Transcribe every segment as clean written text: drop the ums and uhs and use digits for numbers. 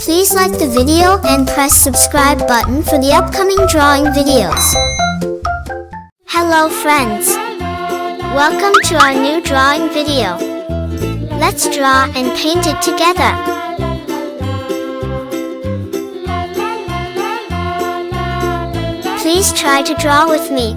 Please like the video and press subscribe button for the upcoming drawing videos. Hello friends! Welcome to our new drawing video. Let's draw and paint it together. Please try to draw with me.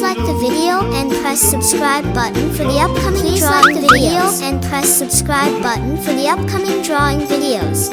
Like the video and press subscribe button for the upcoming drawing videos and press subscribe button for the upcoming drawing videos.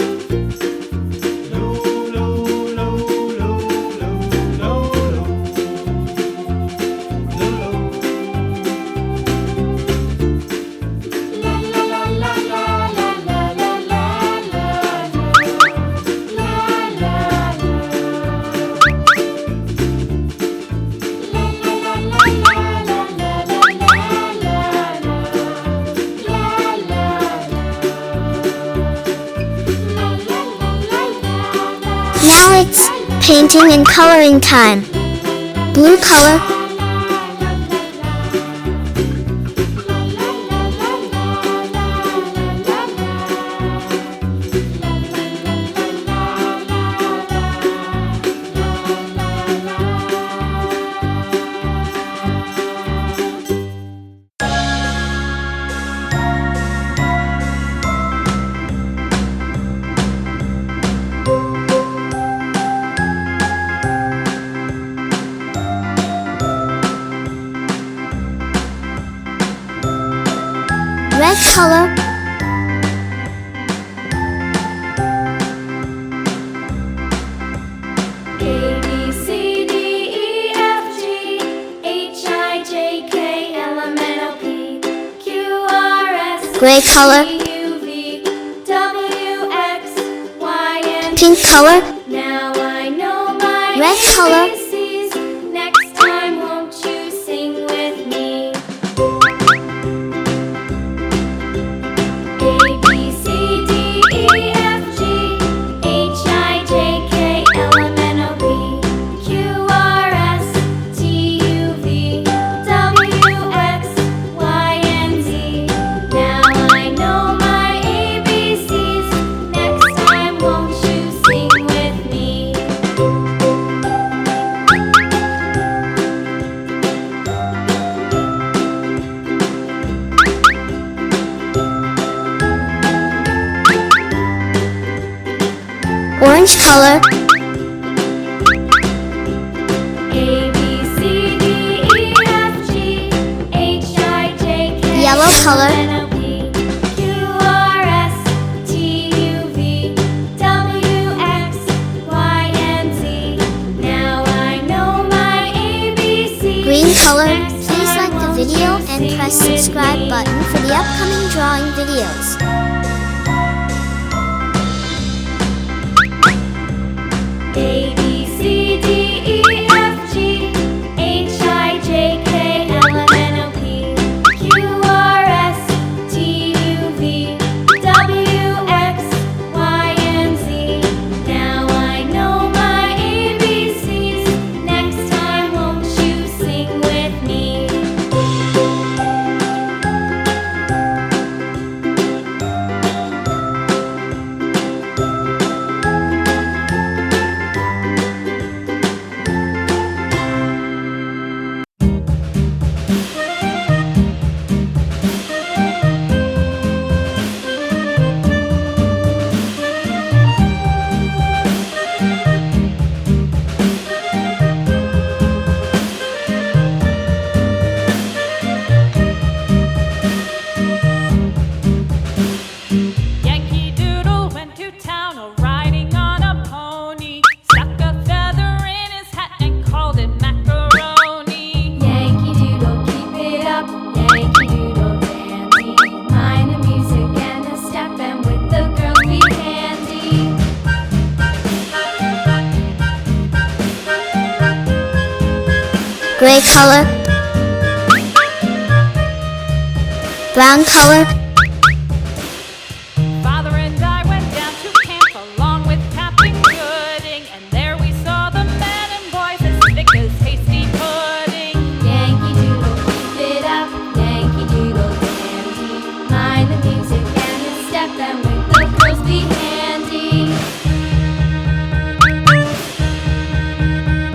Now it's painting and coloring time. Blue color. Red color. A, B, C, D, E, F, G, H, I, J, K, L, M, N, O, P, Q, R, S, Gray color. T, U, V, W, X, Y, and Pink color. Now I know my Red color. ABCs. Next time won't you sing with me? A, B, C, D, E, F, G, H, I, J, K, L, M, N, O, P, Q, R, S, T, U, V, W, X, Y, and Z. Now I know my ABCs. Next time won't you sing with me? Orange color. A, B, C, D, E, F, G, H, I, J, K, Yellow color. L, M, N, O, P, Q, R, S, T, U, V, W, X, Y, and Z. Now I know my ABCs. Green color. Next Please like time the won't video you and sing press with subscribe me? button for the upcoming drawing videos. A, B, C, D, E, F, G, H, I, J, K, L, M, N, O, P, Q, R, S, T, U, V, W, X, Y, and Z. Now I know my ABCs. Next time won't you sing with me? Gray color, brown color, Father and I went down to camp along with Captain Gooding, and there we saw the men and boys as thick as hasty pudding. Yankee Doodle, keep it up, Yankee Doodle dandy. Mind the music and the step, and with the girls be handy.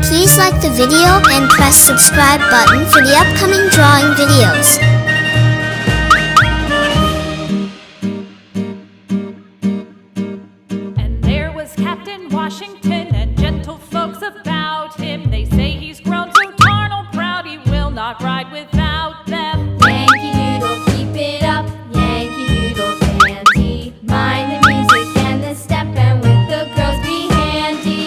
Please like the video and press subscribe button for the upcoming drawing videos. And there was Captain Washington and gentle folks about him. They say he's grown so tarnal proud he will not ride without them. Yankee Doodle, keep it up, Yankee Doodle dandy. Mind the music and the step, and with the girls be handy.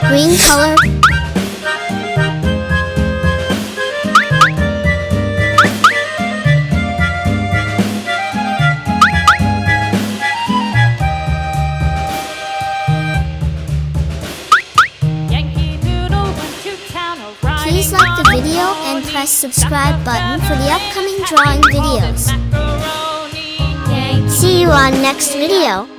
Green color, Yankee Doodle went to town a-riding. please like the video and press subscribe button for the upcoming drawing videos. Macaroni. Yankee See you on next video.